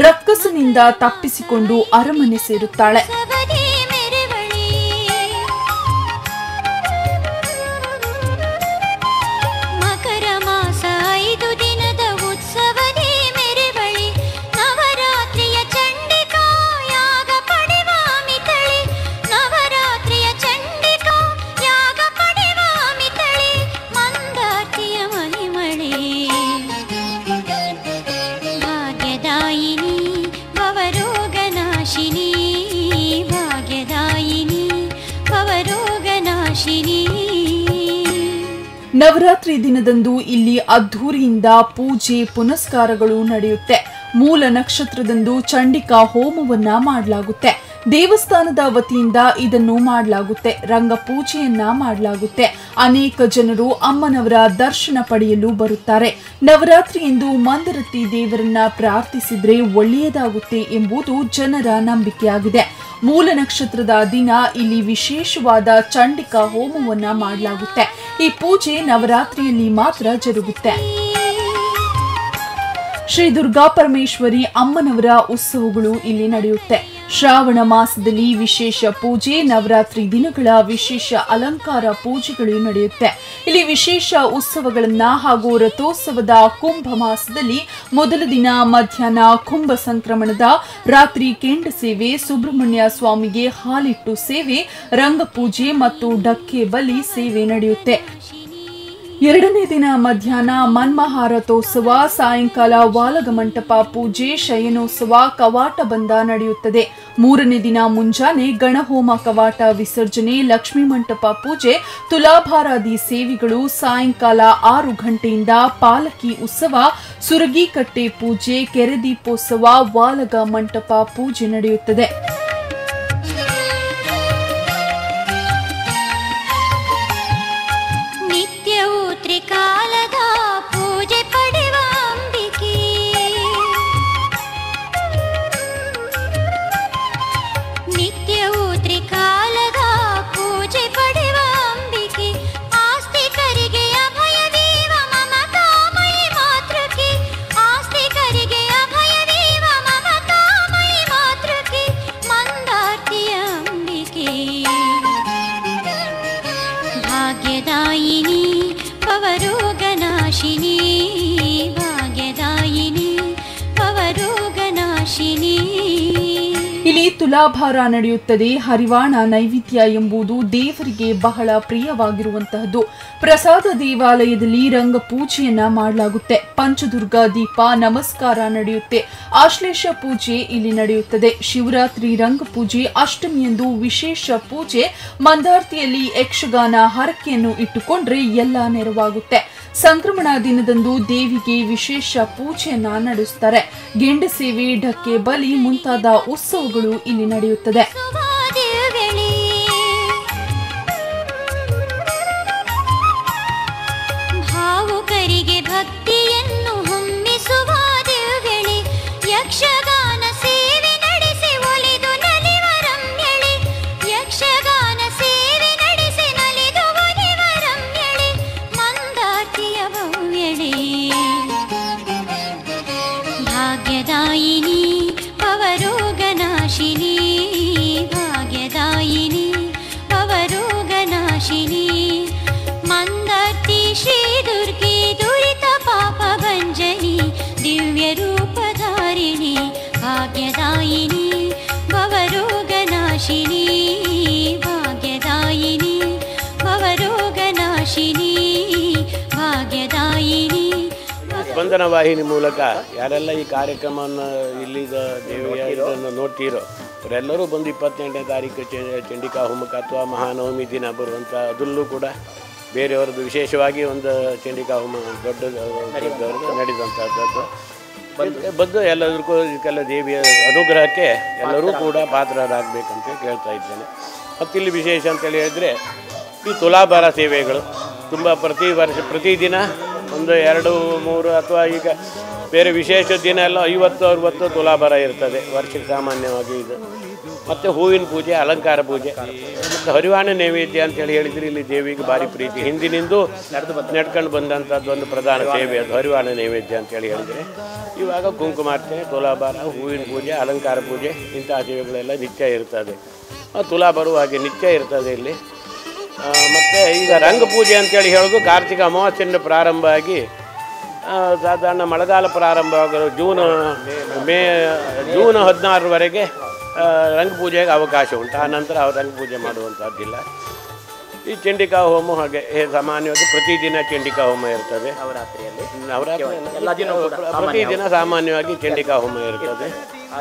ರಕ್ಕಸನಿಂದ ತಪ್ಪಿಸಿಕೊಂಡು ಅರಮನೆ ಸೇರುತ್ತಾಳೆ. ನವರಾತ್ರಿ ದಿನದಂದು ಇಲ್ಲಿ ಅದ್ಧೂರಿಯಿಂದ ಪೂಜೆ ಪುನಸ್ಕಾರಗಳು ನಡೆಯುತ್ತೆ. ಮೂಲ ನಕ್ಷತ್ರದಂದು ಚಂಡಿಕಾ ಹೋಮವನ್ನ ಮಾಡಲಾಗುತ್ತೆ. ದೇವಸ್ಥಾನದ ವತಿಯಿಂದ ಇದನ್ನು ಮಾಡಲಾಗುತ್ತೆ. ರಂಗ ಪೂಜೆಯನ್ನ ಮಾಡಲಾಗುತ್ತೆ. ಅನೇಕ ಜನರು ಅಮ್ಮನವರ ದರ್ಶನ ಪಡೆಯಲು ಬರುತ್ತಾರೆ. ನವರಾತ್ರಿ ಎಂದು ಮಂದರತಿ ದೇವರನ್ನ ಪ್ರಾರ್ಥಿಸಿದ್ರೆ ಒಳ್ಳೆಯದಾಗುತ್ತೆ ಎಂಬುದು ಜನರ ನಂಬಿಕೆಯಾಗಿದೆ. ಮೂಲ ನಕ್ಷತ್ರದ ದಿನ ಇಲ್ಲಿ ವಿಶೇಷವಾದ ಚಂಡಿಕಾ ಹೋಮವನ್ನ ಮಾಡಲಾಗುತ್ತೆ. ಈ ಪೂಜೆ ನವರಾತ್ರಿಯಲ್ಲಿ ಮಾತ್ರ ಜರುಗುತ್ತೆ. ಶ್ರೀ ದುರ್ಗಾ ಪರಮೇಶ್ವರಿ ಅಮ್ಮನವರ ಉತ್ಸವಗಳು ಇಲ್ಲಿ ನಡೆಯುತ್ತೆ. ಶ್ರಾವಣ ಮಾಸದಲ್ಲಿ ವಿಶೇಷ ಪೂಜೆ, ನವರಾತ್ರಿ ದಿನಗಳ ವಿಶೇಷ ಅಲಂಕಾರ ಪೂಜೆಗಳು ನಡೆಯುತ್ತೆ. ಇಲ್ಲಿ ವಿಶೇಷ ಉತ್ಸವಗಳನ್ನ ಹಾಗೂ ರಥೋತ್ಸವದ ಕುಂಭ ಮಾಸದಲ್ಲಿ ಮೊದಲ ದಿನ ಮಧ್ಯಾಹ್ನ ಕುಂಭ ಸಂಕ್ರಮಣದ ರಾತ್ರಿ ಕೆಂಡ ಸೇವೆ, ಸುಬ್ರಹ್ಮಣ್ಯ ಸ್ವಾಮಿಗೆ ಹಾಲಿಟ್ಟು ಸೇವೆ, ರಂಗಪೂಜೆ ಮತ್ತು ಡಕ್ಕೆ ಬಲಿ ಸೇವೆ ನಡೆಯುತ್ತೆ. ಎರಡನೇ ದಿನ ಮಧ್ಯಾಹ್ನ ಮನ್ಮಹಾರಥೋತ್ಸವ, ಸಾಯಂಕಾಲ ವಾಲಗ ಮಂಟಪ ಪೂಜೆ, ಶಯನೋತ್ಸವ, ಕವಾಟ ಬಂದ ನಡೆಯುತ್ತದೆ. ಮೂರನೇ ದಿನ ಮುಂಜಾನೆ ಗಣಹೋಮ, ಕವಾಟ ವಿಸರ್ಜನೆ, ಲಕ್ಷ್ಮೀ ಮಂಟಪ ಪೂಜೆ, ತುಲಾಭಾರಾದಿ ಸೇವೆಗಳು. ಸಾಯಂಕಾಲ 6 ಗಂಟೆಯಿಂದ ಪಾಲಕಿ ಉತ್ಸವ, ಸುರಗಿಕಟ್ಟೆ ಪೂಜೆ, ಕೆರೆದೀಪೋತ್ಸವ, ವಾಲಗ ಮಂಟಪ ಪೂಜೆ ನಡೆಯುತ್ತದೆ. ಕಾಲದ ಪೂಜೆ ಪಡೆವ ಅಂಬಿಕೆ, ನಿತ್ಯವೂ ತ್ರಿಕಾಲದ ಪೂಜೆ ಪಡೆವ ಅಂಬಿಕೆ, ಆಸ್ತಿಕರಿಗೆ ಅಭಯವೀವ ಮಮತಾಮಯಿ ಮಾತೃಕೆ, ಆಸ್ತಿಕರಿಗೆ ಅಭಯವೀವ ಮಮತಾಮಯಿ ಮಾತೃಕೆ, ಮಂದಾರ್ತಿಯ ಅಂಬಿಕೆ, ಭಾಗ್ಯದಾಯಿನಿ ಪವರೋಗನಾಶಿನಿ, ಭಾಗ್ಯದಾಯಿನಿ ಪವರೋಗನಾಶಿನಿ. ಇಲ್ಲಿ ತುಲಾಭಾರ ನಡೆಯುತ್ತದೆ. ಹರಿವಾಣ ನೈವೇದ್ಯ ಎಂಬುದು ದೇವರಿಗೆ ಬಹಳ ಪ್ರಿಯವಾಗಿರುವಂತಹದ್ದು. ಪ್ರಸಾದ ದೇವಾಲಯದಲ್ಲಿ ರಂಗ ಪೂಜೆಯನ್ನ ಮಾಡಲಾಗುತ್ತೆ. ಪಂಚದುರ್ಗಾ ದೀಪ ನಮಸ್ಕಾರ ನಡೆಯುತ್ತೆ. ಆಶ್ಲೇಷ ಪೂಜೆ ಇಲ್ಲಿ ನಡೆಯುತ್ತದೆ. ಶಿವರಾತ್ರಿ ರಂಗ ಪೂಜೆ, ಅಷ್ಟಮಿಯಂದು ವಿಶೇಷ ಪೂಜೆ, ಮಂದಾರ್ತಿಯಲ್ಲಿ ಯಕ್ಷಗಾನ ಹರಕೆಯನ್ನು ಇಟ್ಟುಕೊಂಡ್ರೆ ಎಲ್ಲ ನೆರವಾಗುತ್ತೆ. ಸಂಕ್ರಮಣ ದಿನದಂದು ದೇವಿಗೆ ವಿಶೇಷ ಪೂಜೆಯನ್ನ ನಡೆಸುತ್ತಾರೆ. ಗೆಂಡ ಸೇವೆ, ಢಕ್ಕೆ ಬಲಿ ಮುಂತಾದ ಉತ್ಸವಗಳು ಇಲ್ಲಿ ನಡೆಯುತ್ತದೆ. ಭಾಗ್ಯದಾಯಿನಿ ಭವರೋಗನಾಶಿನಿ ಭಾಗ್ಯದಾಯಿನಿ ಭವರೋಗನಾಶಿನಿ ಮಂದಾರ್ತಿ ಶ್ರೀ ದುರ್ಗೆ ದುರಿತ ಪಾಪ ಭಂಜನಿ ದಿವ್ಯ ರೂಪಧಾರಿಣಿ ಭಾಗ್ಯದಾಯಿನಿ ಭವರೋಗನಾಶಿನಿ ಭಾಗ್ಯದಾಯಿನಿ ಭವರೋಗನಾಶಿನಿ ಭಾಗ್ಯದಾಯಿನಿ. ಸ್ಪಂದನ ವಾಹಿನಿ ಮೂಲಕ ಯಾರೆಲ್ಲ ಈ ಕಾರ್ಯಕ್ರಮವನ್ನು ಇಲ್ಲಿದ ದೇವಿಯ ಇದನ್ನು ನೋಡ್ತೀರೋ ಅವರೆಲ್ಲರೂ ಬಂದು 28ನೇ ತಾರೀಕು ಚಂಡಿಕಾ ಹೋಮಕ್ಕೆ ಅಥವಾ ಮಹಾನವಮಿ ದಿನ ಬರುವಂಥ ಅದರಲ್ಲೂ ಕೂಡ ಬೇರೆಯವರದ್ದು ವಿಶೇಷವಾಗಿ ಒಂದು ಚಂಡಿಕಾ ಹೋಮ ದೊಡ್ಡದವ್ರದ್ದು ನಡೆದಂಥದ್ದು ಬಂದು ಎಲ್ಲದಕ್ಕೂ ಇದಕ್ಕೆಲ್ಲ ದೇವಿಯ ಅನುಗ್ರಹಕ್ಕೆ ಎಲ್ಲರೂ ಕೂಡ ಪಾತ್ರರಾಗಬೇಕಂತ ಕೇಳ್ತಾ ಇದ್ದೇನೆ. ಮತ್ತಿಲ್ಲಿ ವಿಶೇಷ ಅಂತೇಳಿ ಹೇಳಿದರೆ ಈ ತುಲಾಭಾರ ಸೇವೆಗಳು ತುಂಬ ಪ್ರತಿದಿನ ಒಂದು 2-3 ಅಥವಾ ಈಗ ಬೇರೆ ವಿಶೇಷ ದಿನ ಎಲ್ಲ 50-60 ತುಲಾಭಾರ ಇರ್ತದೆ ವರ್ಷಕ್ಕೆ ಸಾಮಾನ್ಯವಾಗಿ ಇದು. ಮತ್ತು ಹೂವಿನ ಪೂಜೆ, ಅಲಂಕಾರ ಪೂಜೆ ಮತ್ತು ಹರಿವಾಣ ನೈವೇದ್ಯ ಅಂತೇಳಿ ಹೇಳಿದರೆ ಇಲ್ಲಿ ದೇವಿಗೆ ಭಾರಿ ಪ್ರೀತಿ. ಹಿಂದಿನಿಂದ ನಡ್ಕೊಂಡು ಬಂದಂಥದ್ದು ಒಂದು ಪ್ರಧಾನ ಸೇವೆ ಅದು ಹರಿವಾಣ ನೈವೇದ್ಯ ಅಂತೇಳಿ ಹೇಳಿದರೆ. ಇವಾಗ ಕುಂಕುಮಾರ್ಚನೆ, ತುಲಾಭಾರ, ಹೂವಿನ ಪೂಜೆ, ಅಲಂಕಾರ ಪೂಜೆ ಇಂತಹ ಸೇವೆಗಳೆಲ್ಲ ನಿತ್ಯ ಇರ್ತದೆ. ತುಲಾಭಾರವೂ ಹಾಗೆ ನಿತ್ಯ ಇರ್ತದೆ ಇಲ್ಲಿ. ಮತ್ತು ಈಗ ರಂಗಪೂಜೆ ಅಂತೇಳಿ ಹೇಳೋದು ಕಾರ್ತಿಕ ಅಮಾವಾಸ್ಯೆಯಿಂದ ಪ್ರಾರಂಭ ಆಗಿ ಸಾಧಾರಣ ಮಳೆಗಾಲ ಪ್ರಾರಂಭ ಆಗೋ ಜೂನ್ 16ರವರೆಗೆ ರಂಗಪೂಜೆಗೆ ಅವಕಾಶ ಉಂಟು. ಆ ನಂತರ ರಂಗಪೂಜೆ ಮಾಡುವಂಥದ್ದಿಲ್ಲ. ಈ ಚಂಡಿಕಾ ಹೋಮ ಹಾಗೆ ಸಾಮಾನ್ಯವಾಗಿ ಪ್ರತಿದಿನ ಚಂಡಿಕಾ ಹೋಮ ಇರ್ತದೆ. ಪ್ರತಿದಿನ ಸಾಮಾನ್ಯವಾಗಿ ಚಂಡಿಕಾ ಹೋಮ ಇರ್ತದೆ.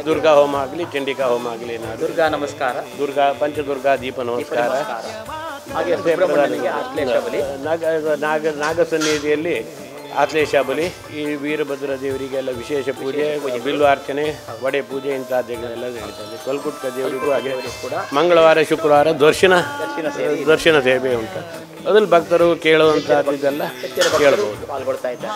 ದುರ್ಗಾ ಹೋಮ ಆಗಲಿ, ಚಂಡಿಕಾ ಹೋಮ ಆಗಲಿ, ದುರ್ಗಾ ನಮಸ್ಕಾರ, ಪಂಚದುರ್ಗಾ ದೀಪ ನಮಸ್ಕಾರ, ನಾಗಸನ್ನಿಧಿಯಲ್ಲಿ ಆಶ್ಲೇಷ ಬಲಿ, ಈ ವೀರಭದ್ರ ದೇವರಿಗೆಲ್ಲ ವಿಶೇಷ ಪೂಜೆ, ಬಿಲ್ವಾರ್ಚನೆ, ವಡೆ ಪೂಜೆ ಇಂಥದ್ದೆಲ್ಲ ನಡೀತದೆ. ಕೊಲ್ಕುಟ್ಕ ದೇವರಿಗೂ ಹಾಗೆ ಕೂಡ ಮಂಗಳವಾರ ಶುಕ್ರವಾರ ದರ್ಶನ ಸೇವೆ ಉಂಟು. ಅದ್ರಲ್ಲಿ ಭಕ್ತರು ಕೇಳುವಂಥದ್ದೆಲ್ಲ ಕೇಳಬಹುದು, ಪಾಲ್ಗೊಳ್ತಾ ಇದ್ದಾರೆ.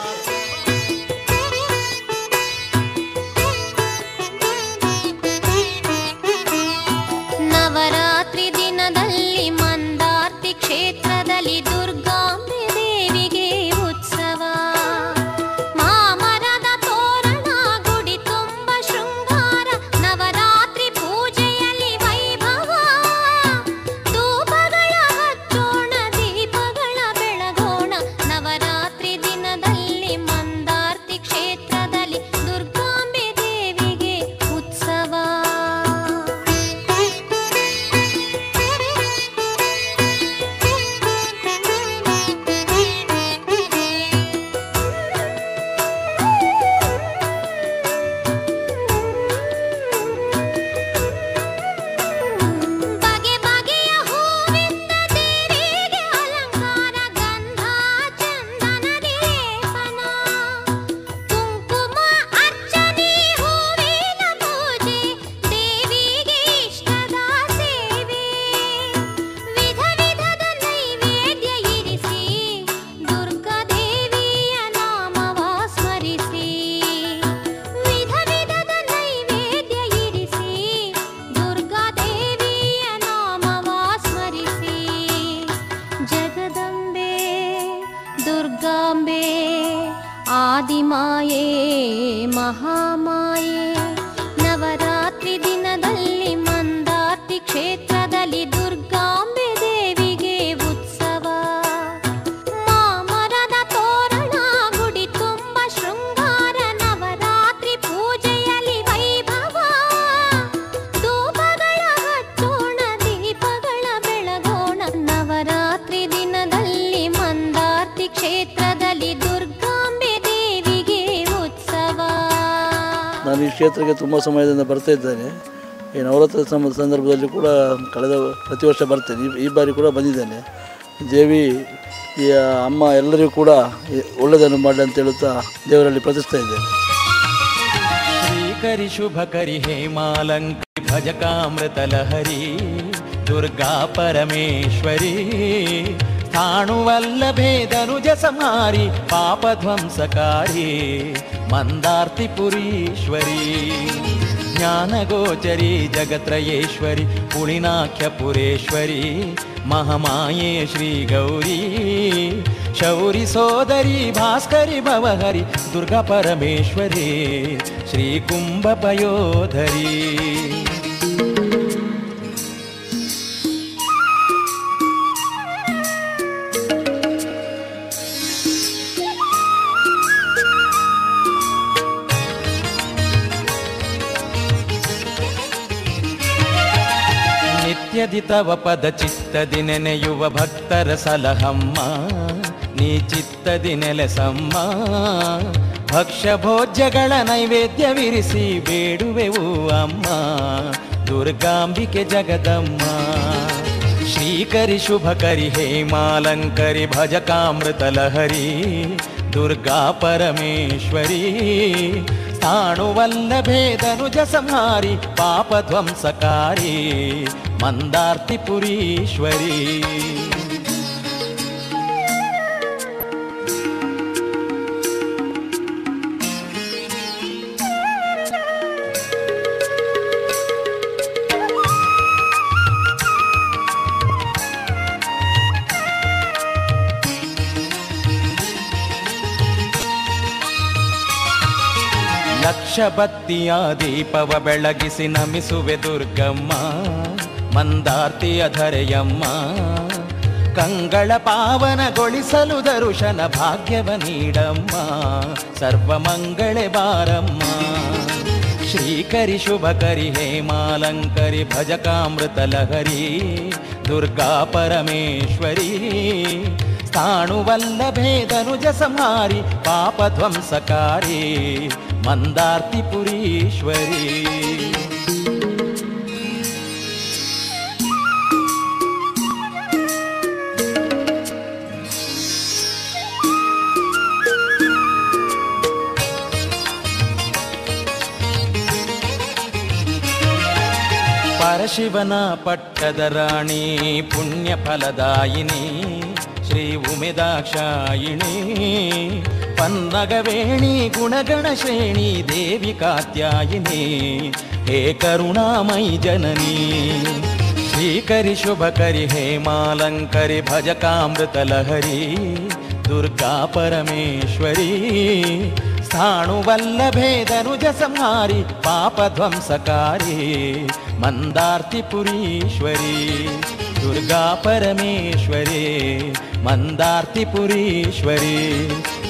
ನವರಾತ್ರಿ ದಿನದಲ್ಲಿ ಮಂದಾರ್ತಿ ಕ್ಷೇತ್ರದಲ್ಲಿ ದುರ್ಗಾಂಬೆ ದೇವಿಗೆ ಉತ್ಸವ. ಮಾಮರದ ತೋರಣ, ಗುಡಿ ತುಂಬ ಶೃಂಗಾರ, ನವರಾತ್ರಿ ಪೂಜೆಯಲ್ಲಿ ವೈಭವ. ಧೂಪಗಳ ಹಚ್ಚೋಣ, ದೀಪಗಳ ಬೆಳಗೋಣ, ನವರಾತ್ರಿ ದಿನದಲ್ಲಿ ಮಂದಾರ್ತಿ ಕ್ಷೇತ್ರದಲ್ಲಿ ದುರ್ಗಾಂಬೆ ದೇವಿಗೆ ಉತ್ಸವ. ಬಗೆ ಬಗೆಯ ಹೂವಿಂದ ದೇವಿಗೆ ಅಲಂಕಾರ, ಗಂಧ ಚಂದನದಿ ಲೇಪನ, ಕುಂಕುಮ ಅರ್ಚನೆ, ಹೂವಿನ ಪೂಜೆ, ದೇವಿಗೆ ಇಷ್ಟದ ಸೇವೆ. ವಿಧ ವಿಧದ ನೈವೇದ್ಯ ಇರಿಸಿ, ದುರ್ಗಾ ದೇವಿಯ ನಾಮವ ಸ್ಮರಿಸಿ. ವಿಧ ವಿಧದ ನೈವೇದ್ಯ ಇರಿಸಿ, ದುರ್ಗಾ ದೇವಿಯ ನಾಮವ ಸ್ಮರಿಸಿ. ಜಗದಂಬೆ ದುರ್ಗಾಂಬೆ ಆದಿಮಾಯೇ ಮಹಾಮಾಯೆ. ನವರಾತ್ರಿ ದಿನದಲ್ಲಿ ಮಂದಾರ್ತಿ ಕ್ಷೇತ್ರದಲ್ಲಿ ದುರ್ಗಾಂಬೆ ದೇವಿಗೆ ಉತ್ಸವ. ಮಾಮರದ ತೋರಣ, ಗುಡಿ ತುಂಬ ಶೃಂಗಾರ, ನವರಾತ್ರಿ ಪೂಜೆಯಲ್ಲಿ ವೈಭವ. ಧೂಪಗಳ ಹಚ್ಚೋಣ, ದೀಪಗಳ ಬೆಳಗೋಣ, ನವರಾತ್ರಿ ದಿನದಲ್ಲಿ ಮಂದಾರ್ತಿ ಕ್ಷೇತ್ರದಲ್ಲಿ ದುರ್ಗಾಂಬೆ ದೇವಿಗೆ ಉತ್ಸವ. ನಾನು ಈ ಕ್ಷೇತ್ರಕ್ಕೆ ತುಂಬ ಸಮಯದಿಂದ ಬರ್ತಾ ಇದ್ದೇನೆ. ಈ ನವರಾತ್ರಿ ಸಂದರ್ಭದಲ್ಲಿ ಕೂಡ ಕಳೆದ ಪ್ರತಿ ವರ್ಷ ಬರ್ತೇನೆ. ಈ ಬಾರಿ ಕೂಡ ಬಂದಿದ್ದೇನೆ. ದೇವಿ ಈ ಅಮ್ಮ ಎಲ್ಲರಿಗೂ ಕೂಡ ಒಳ್ಳೆಯದನ್ನು ಮಾಡಲಿ ಅಂತ ಹೇಳುತ್ತಾ ದೇವರಲ್ಲಿ ಪ್ರಾರ್ಥಿಸ್ತಾ ಇದ್ದೇನೆ. ಶ್ರೀಕರಿ ಶುಭಕರಿ ಹೇಮಾಲಂಕರಿ ಭಜಕಾಮೃತ ಲಹರಿ ದುರ್ಗಾ ಪರಮೇಶ್ವರಿ ಸ್ಥಾಣುವಲ್ಲಭೇ ಧನುಜ ಸಂಹಾರಿ ಪಾಪಧ್ವಂಸಕಾರಿ ಮಂದಾರ್ತಿಪುರೀಶ್ವರಿ ಜ್ಞಾನಗೋಚರಿ ಜಗತ್ರಯೇಶ್ವರಿ ಪುಳಿನಾಖ್ಯಪುರೇಶ್ವರಿ ಮಹಾಮಾಯೇ ಶ್ರೀ ಗೌರಿ ಶೌರಿ ಸೋದರಿ ಭಾಸ್ಕರಿ ಭವಹರಿ ದುರ್ಗಾ ಪರಮೇಶ್ವರಿ ಶ್ರೀ ಕುಂಭ ಪಯೋಧರಿ. ನಿತ್ಯದಿ ತವ ಪದ ಚಿತ್ತದಿ ನೆನೆಯುವ ಭಕ್ತರ ಸಲಹಮ್ಮ, ನೀ ಚಿತ್ತದಿ ನೆಲೆಸಮ್ಮ. ಭಕ್ಷ್ಯ ಭೋಜ್ಯಗಳ ನೈವೇದ್ಯವಿರಿಸಿ ಬೇಡುವೆವು ಅಮ್ಮ, ದುರ್ಗಾಂಬಿಕೆ ಜಗದಮ್ಮ. ಶ್ರೀಕರಿ ಶುಭಕರಿ ಹೇಮಾಲಂಕರಿ ಭಜಕಾಮೃತ ಲಹರಿ ದುರ್ಗಾ ಪರಮೇಶ್ವರಿ. ಸ್ಥಾಣುವಲ್ಲಭೇದನುಜ ಸಂಹಾರಿ ಪಾಪಧ್ವಂಸಕಾರಿ ಮಂದಾರ್ತಿ ಪುರೀಶ್ವರಿ. ಲಕ್ಷ ಬತ್ತಿಯ ದೀಪವ ಬೆಳಗಿಸಿ ನಮಿಸುವೆ ದುರ್ಗಮ್ಮ, ಮಂದಾರ್ತಿಯ ಧರೆಯಮ್ಮ. ಕಂಗಳ ಪಾವನಗೊಳಿಸಲು ದರುಶನ ಭಾಗ್ಯವ ನೀಡಮ್ಮ, ಸರ್ವಮಂಗಳೆ ಬಾರಮ್ಮ. ಶ್ರೀಕರಿ ಶುಭಕರಿ ಹೇಮಾಲಂಕರಿ ಭಜಕಾಮೃತ ಲಹರಿ ದುರ್ಗಾ ಪರಮೇಶ್ವರಿ. ಸ್ಥಾಣುವಲ್ಲಭೇದನುಜ ಸಂಹಾರಿ ಪಾಪಧ್ವಂಸಕಾರಿ ಮಂದಾರ್ತಿ ಪುರೀಶ್ವರಿ. ಪರಶಿವನ ಪಟ್ಟದ ರಾಣಿ ಪುಣ್ಯ ಫಲದಾಯಿನಿ ಶ್ರೀ ಉಮೇದಾಕ್ಷಾಯಿಣಿ. ಪನ್ನಗವೇಣಿ ಗುಣಗಣ ಶ್ರೇಣಿ ದೇವಿ ಕಾತ್ಯಾಯಿನಿ ಹೇ ಕರುಣಾಮಯಿ ಜನನಿ. ಶ್ರೀಕರಿ ಶುಭಕರಿ ಹೇಮಾಲಂಕರಿ ಭಜಕಾಮೃತ ಲಹರಿ ದುರ್ಗಾ ಪರಮೇಶ್ವರಿ. ಸ್ಥಾಣುವಲ್ಲಭೇದನುಜ ಸಂಹಾರಿ ಪಾಪಧ್ವಂಸಕಾರಿ ಮಂದಾರ್ತಿ ಪುರೀಶ್ವರಿ. ದುರ್ಗಾ ಪರಮೇಶ್ವರಿ ಮಂದಾರ್ತಿ ಪುರೀಶ್ವರಿ.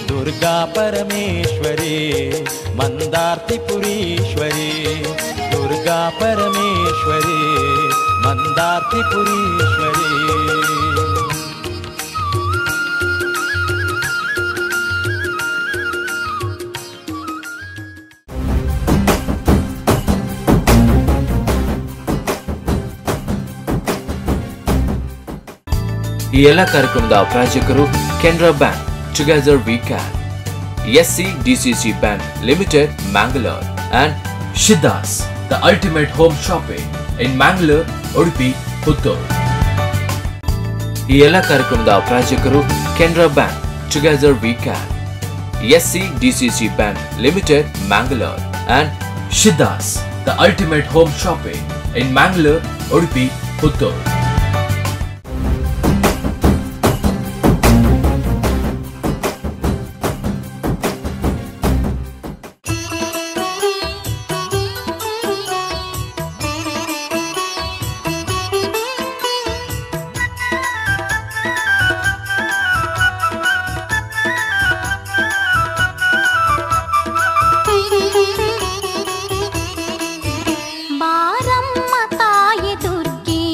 ದುರ್ಗಾ ಪರಮೇಶ್ವರಿ ಮಂದಾರ್ತಿ ಪುರೀಶ್ವರಿ. ದುರ್ಗಾ ಪರಮೇಶ್ವರಿ ಮಂದಾರ್ತಿ ಪುರೀಶ್ವರಿ. ಈ ಎಲ್ಲ ಕಾರ್ಯಕ್ರಮದ ಪ್ರಾಯೋಜಕರು Canara bank, together we can, SCDCC Bank Limited, Mangalore, and Shiddas, the ultimate home shopping in Mangalore, Udupi, Puttur. ಈ ಎಲ್ಲ ಕಾರ್ಯಕ್ರಮದ ಪ್ರಾಯೋಜಕರು Canara bank, together we can, SCDCC Bank Limited, Mangalore, and Shiddas, the ultimate home shopping in Mangalore, Udupi, Puttur. ಬಾರಮ್ಮ ತಾಯಿ ದುರ್ಗಿ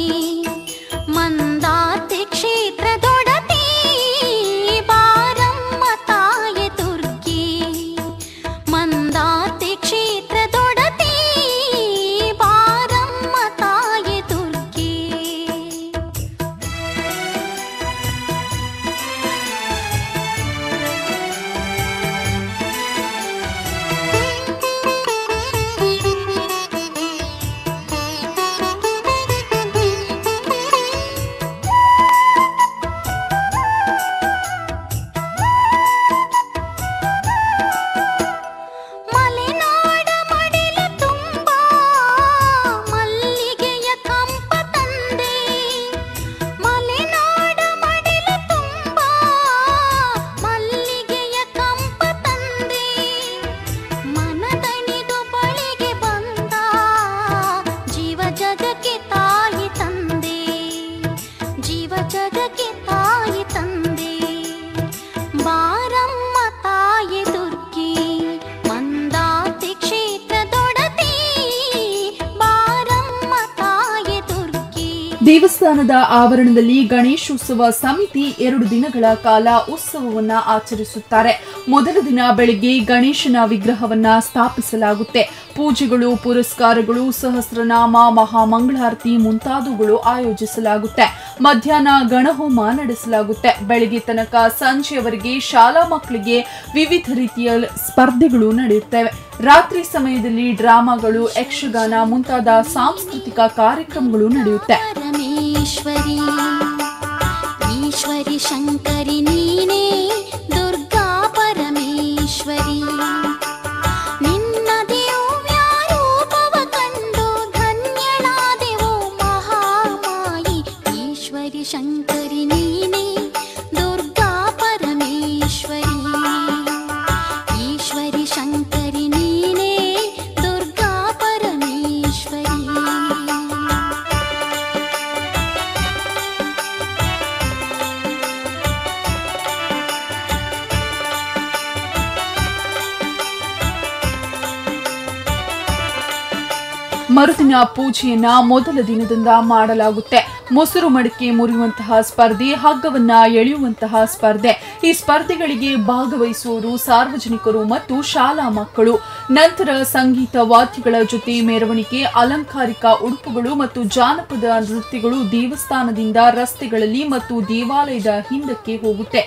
ದೇವಸ್ಥಾನದ ಆವರಣದಲ್ಲಿ ಗಣೇಶೋತ್ಸವ ಸಮಿತಿ 2 ದಿನಗಳ ಕಾಲ ಉತ್ಸವವನ್ನ ಆಚರಿಸುತ್ತಾರೆ. ಮೊದಲ ದಿನ ಬೆಳಿಗ್ಗೆ ಗಣೇಶನ ವಿಗ್ರಹವನ್ನ ಸ್ಥಾಪಿಸಲಾಗುತ್ತೆ. ಪೂಜೆಗಳು, ಪುರಸ್ಕಾರಗಳು, ಸಹಸ್ರನಾಮ, ಮಹಾಮಂಗಳಾರತಿ ಮುಂತಾದವುಗಳು ಆಯೋಜಿಸಲಾಗುತ್ತೆ. ಮಧ್ಯಾಹ್ನ ಗಣಹೋಮ ನಡೆಸಲಾಗುತ್ತೆ. ಬೆಳಗ್ಗೆ ತನಕ ಸಂಜೆಯವರೆಗೆ ಶಾಲಾ ಮಕ್ಕಳಿಗೆ ವಿವಿಧ ರೀತಿಯ ಸ್ಪರ್ಧೆಗಳು ನಡೆಯುತ್ತವೆ. ರಾತ್ರಿ ಸಮಯದಲ್ಲಿ ಡ್ರಾಮಾಗಳು, ಯಕ್ಷಗಾನ ಮುಂತಾದ ಸಾಂಸ್ಕೃತಿಕ ಕಾರ್ಯಕ್ರಮಗಳು ನಡೆಯುತ್ತೆ. ಪರಮೇಶ್ವರಿ ಈಶ್ವರಿ ಶಂಕರಿ ನೀನೇ ದುರ್ಗಾ ಪರಮೇಶ್ವರಿ ನಿನ್ನ ದಿವ್ಯ ರೂಪವ ಕಂಡು ಧನ್ಯಳಾದೆವು ಮಹಾಮಾಯಿ ಈಶ್ವರಿ ಶಂಕರಿ ನೀನೇ ದುರ್ಗಾ ಪರಮೇಶ್ವರಿ ಈಶ್ವರಿ ಶಂಕರಿ ನೀನೇ ದುರ್ಗಾ ಪರಮೇಶ್ವರಿ. ಮರುದಿನ ಪೂಜೆಯನ್ನ ಮೊದಲ ದಿನದಿಂದ ಮಾಡಲಾಗುತ್ತೆ. ಮೊಸರು ಮಡಿಕೆ ಮುರಿಯುವಂತಹ ಸ್ಪರ್ಧೆ, ಹಗ್ಗವನ್ನ ಎಳೆಯುವಂತಹ ಸ್ಪರ್ಧೆ. ಈ ಸ್ಪರ್ಧೆಗಳಿಗೆ ಭಾಗವಹಿಸುವವರು ಸಾರ್ವಜನಿಕರು ಮತ್ತು ಶಾಲಾ ಮಕ್ಕಳು. ನಂತರ ಸಂಗೀತ ವಾದ್ಯಗಳ ಜೊತೆ ಮೆರವಣಿಗೆ, ಅಲಂಕಾರಿಕ ಉಡುಪುಗಳು ಮತ್ತು ಜಾನಪದ ನೃತ್ಯಗಳು ದೇವಸ್ಥಾನದಿಂದ ರಸ್ತೆಗಳಲ್ಲಿ ಮತ್ತು ದೇವಾಲಯದ ಹಿಂದಕ್ಕೆ ಹೋಗುತ್ತೆ.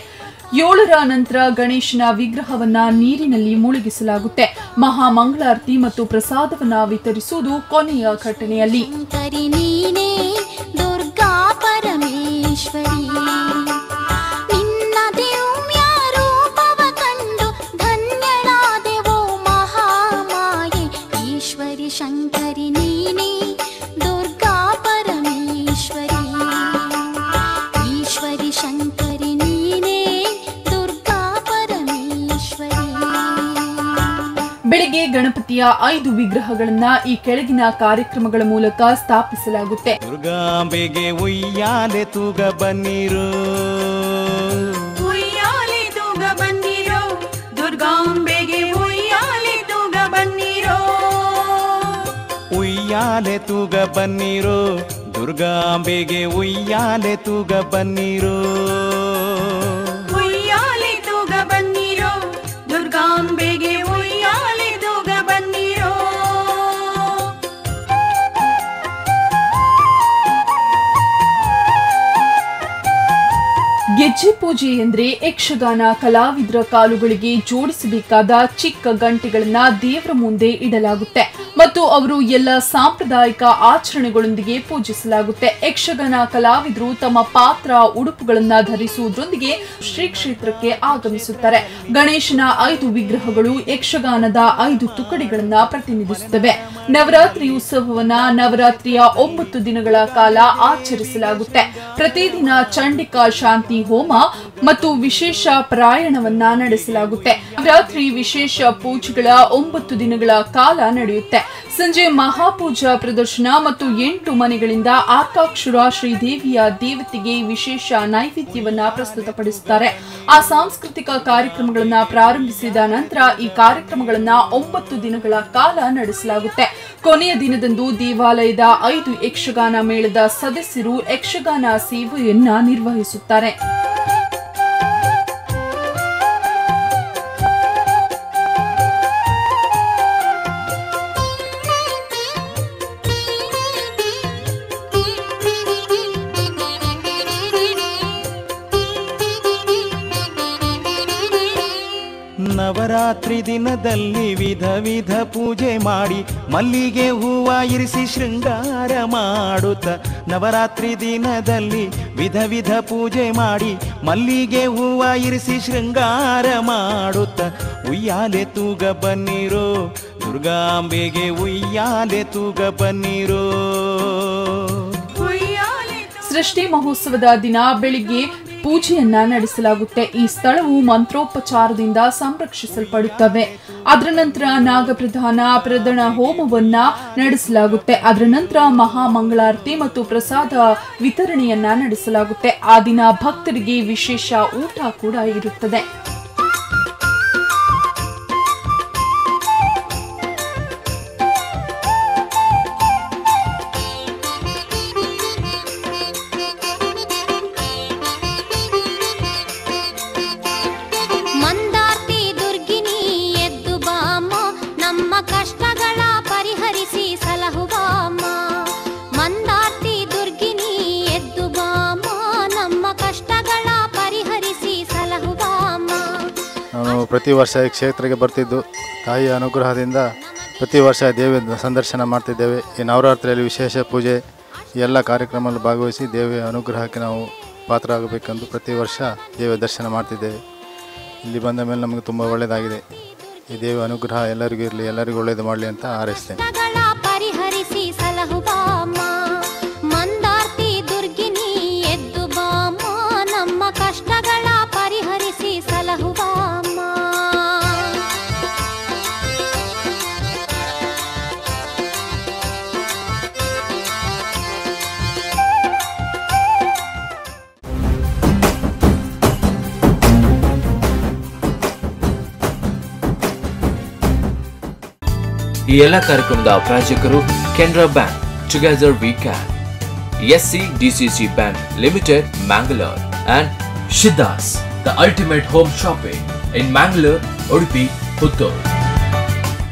7ರ ನಂತರ ಗಣೇಶನ ವಿಗ್ರಹವನ್ನ ನೀರಿನಲ್ಲಿ ಮುಳುಗಿಸಲಾಗುತ್ತೆ. ಮಹಾಮಂಗಳಾರತಿ ಮತ್ತು ಪ್ರಸಾದವನ್ನ ವಿತರಿಸುವುದು ಕೊನೆಯ ಘಟನೆಯಲ್ಲಿ. ದುರ್ಗಾ ಪರಮೇಶ್ವರಿ ನಿನ್ನ ದಿವ್ಯ ರೂಪವ ಕಂಡು ಧನ್ಯಳಾದೆವು ಮಹಾಮಾಯೆ ಈಶ್ವರಿ ಶಂಕರಿ ನೀನೇ ದುರ್ಗಾ ಪರಮೇಶ್ವರಿ ಈಶ್ವರಿ ಶಂಕರಿ ನೀನೇ ದುರ್ಗಾ ಪರಮೇಶ್ವರಿ. ಬೆಳಿಗ್ಗೆ ಗಣಪತಿಯ 5 ವಿಗ್ರಹಗಳನ್ನ ಈ ಕೆಳಗಿನ ಕಾರ್ಯಕ್ರಮಗಳ ಮೂಲಕ ಸ್ಥಾಪಿಸಲಾಗುತ್ತೆ. ದುರ್ಗಾಂಬೆಗೆ ಉಯ್ಯಾಲೆ ತೂಗ ಬನ್ನಿರೋ ಉಯ್ಯಾಲೆ ತೂಗ ಬನ್ನಿರೋ ದುರ್ಗಾಂಬೆಗೆ ಉಯ್ಯಾಲೆ ತೂಗ ಬನ್ನಿರೋ ಉಯ್ಯಾಲೆ ತೂಗ ಬನ್ನಿರೋ ದುರ್ಗಾಂಬೆಗೆ ಉಯ್ಯಾಲೆ ತೂಗ ಬನ್ನಿರೋ ಉಯ್ಯಾಲೆ ತೂಗ ಬನ್ನಿರೋ ದುರ್ಗಾಂಬೆಗೆ ಉಯ್ಯಾಲೆ ತೂಗ ಬನ್ನಿರೋ. ಗೆಜ್ಜೆ ಪೂಜೆ ಎಂದ್ರೆ ಯಕ್ಷಗಾನ ಕಲಾವಿದರ ಕಾಲುಗಳಿಗೆ ಜೋಡಿಸಬೇಕಾದ ಚಿಕ್ಕ ಗಂಟೆಗಳನ್ನ ದೇವರ ಮುಂದೆ ಇಡಲಾಗುತ್ತೆ ಮತ್ತು ಅವರು ಎಲ್ಲ ಸಾಂಪ್ರದಾಯಿಕ ಆಚರಣೆಗಳೊಂದಿಗೆ ಪೂಜಿಸಲಾಗುತ್ತೆ. ಯಕ್ಷಗಾನ ಕಲಾವಿದರು ತಮ್ಮ ಪಾತ್ರ ಉಡುಪುಗಳನ್ನ ಧರಿಸುವುದರೊಂದಿಗೆ ಶ್ರೀ ಕ್ಷೇತ್ರಕ್ಕೆ ಆಗಮಿಸುತ್ತಾರೆ. ಗಣೇಶನ 5 ವಿಗ್ರಹಗಳು ಯಕ್ಷಗಾನದ 5 ತುಕಡಿಗಳನ್ನ ಪ್ರತಿನಿಧಿಸುತ್ತವೆ. ನವರಾತ್ರಿ ಉತ್ಸವವನ್ನ ನವರಾತ್ರಿಯ 9 ದಿನಗಳ ಕಾಲ ಆಚರಿಸಲಾಗುತ್ತೆ. ಪ್ರತಿದಿನ ಚಂಡಿಕಾ ಶಾಂತಿ ಹೋಮ ಮತ್ತು ವಿಶೇಷ ಪ್ರಾಯಣವನ್ನ ನಡೆಸಲಾಗುತ್ತೆ. ನವರಾತ್ರಿ ವಿಶೇಷ ಪೂಜೆಗಳ 9 ದಿನಗಳ ಕಾಲ ನಡೆಯುತ್ತೆ. ಸಂಜೆ ಮಹಾಪೂಜಾ ಪ್ರದರ್ಶನ ಮತ್ತು 8 ಮನೆಗಳಿಂದ ಆರ್ಕಾಕ್ಷುರ ಶ್ರೀದೇವಿಯ ದೇವತೆಗೆ ವಿಶೇಷ ನೈವೇದ್ಯವನ್ನ ಪ್ರಸ್ತುತಪಡಿಸುತ್ತಾರೆ. ಆ ಸಾಂಸ್ಕೃತಿಕ ಕಾರ್ಯಕ್ರಮಗಳನ್ನ ಪ್ರಾರಂಭಿಸಿದ ನಂತರ ಈ ಕಾರ್ಯಕ್ರಮಗಳನ್ನ 9 ದಿನಗಳ ಕಾಲ ನಡೆಸಲಾಗುತ್ತೆ. ಕೊನೆಯ ದಿನದಂದು ದೇವಾಲಯದ 5 ಯಕ್ಷಗಾನ ಮೇಳದ ಸದಸ್ಯರು ಯಕ್ಷಗಾನ ಸೇವೆಯನ್ನ ನಿರ್ವಹಿಸುತ್ತಾರೆ. ನವರಾತ್ರಿ ದಿನದಲ್ಲಿ ವಿಧ ವಿಧ ಪೂಜೆ ಮಾಡಿ ಮಲ್ಲಿಗೆ ಹೂವ ಇರಿಸಿ ಶೃಂಗಾರ ಮಾಡುತ್ತ ನವರಾತ್ರಿ ದಿನದಲ್ಲಿ ವಿಧ ವಿಧ ಪೂಜೆ ಮಾಡಿ ಮಲ್ಲಿಗೆ ಹೂವ ಇರಿಸಿ ಶೃಂಗಾರ ಮಾಡುತ್ತ ಉಯ್ಯಾಲೆ ತೂಗ ಬನ್ನಿರೋ ದುರ್ಗಾಂಬೆಗೆ ಉಯ್ಯಾಲೆ ತೂಗ ಬನ್ನಿರೋ. ಸೃಷ್ಟಿ ಮಹೋತ್ಸವದ ದಿನ ಬೆಳಿಗ್ಗೆ ಪೂಜೆಯನ್ನ ನಡೆಸಲಾಗುತ್ತೆ. ಈ ಸ್ಥಳವು ಮಂತ್ರೋಪಚಾರದಿಂದ ಸಂರಕ್ಷಿಸಲ್ಪಡುತ್ತವೆ. ಅದರ ನಂತರ ನಾಗಪ್ರಧಾನ ಪ್ರದಣ ಹೋಮವನ್ನ ನಡೆಸಲಾಗುತ್ತೆ. ಅದರ ನಂತರ ಮಹಾಮಂಗಳಾರತಿ ಮತ್ತು ಪ್ರಸಾದ ವಿತರಣೆಯನ್ನ ನಡೆಸಲಾಗುತ್ತೆ. ಆ ದಿನ ಭಕ್ತರಿಗೆ ವಿಶೇಷ ಊಟ ಕೂಡ ಇರುತ್ತದೆ. ಪ್ರತಿ ವರ್ಷ ಈ ಕ್ಷೇತ್ರಕ್ಕೆ ಬರ್ತಿದ್ದು ತಾಯಿಯ ಅನುಗ್ರಹದಿಂದ ಪ್ರತಿ ವರ್ಷ ದೇವಿಯ ಸಂದರ್ಶನ ಮಾಡ್ತಿದ್ದೇವೆ. ಈ ನವರಾತ್ರಿಯಲ್ಲಿ ವಿಶೇಷ ಪೂಜೆ ಈ ಎಲ್ಲ ಕಾರ್ಯಕ್ರಮದಲ್ಲಿ ಭಾಗವಹಿಸಿ ದೇವಿಯ ಅನುಗ್ರಹಕ್ಕೆ ನಾವು ಪಾತ್ರ ಆಗಬೇಕೆಂದು ಪ್ರತಿ ವರ್ಷ ದೇವಿಯ ದರ್ಶನ ಮಾಡ್ತಿದ್ದೇವೆ. ಇಲ್ಲಿ ಬಂದ ಮೇಲೆ ನಮಗೆ ತುಂಬ ಒಳ್ಳೆಯದಾಗಿದೆ. ಈ ದೇವಿಯ ಅನುಗ್ರಹ ಎಲ್ಲರಿಗೂ ಇರಲಿ, ಎಲ್ಲರಿಗೂ ಒಳ್ಳೆಯದು ಮಾಡಲಿ ಅಂತ ಹಾರೈಸ್ತೇನೆ. ಪರಿಹರಿಸಿ ಸಲಹು ಬಾಮ ಮಂದಾರ್ತಿ ದುರ್ಗಿನಿ ಎದ್ದು ಬಾಮ ನಮ್ಮ ಕಷ್ಟಗಳ ಪರಿಹರಿಸಿ ಸಲಹು ಬಾಮ. ಈ ಎಲ್ಲ ಕಾರ್ಯಕ್ರಮದ ಪ್ರಾಯೋಜಕರು Canara bank, together we can, SCDCC bank limited, Mangalore, and Shiddas, the ultimate home shopping in Mangalore, Udupi, Puttur.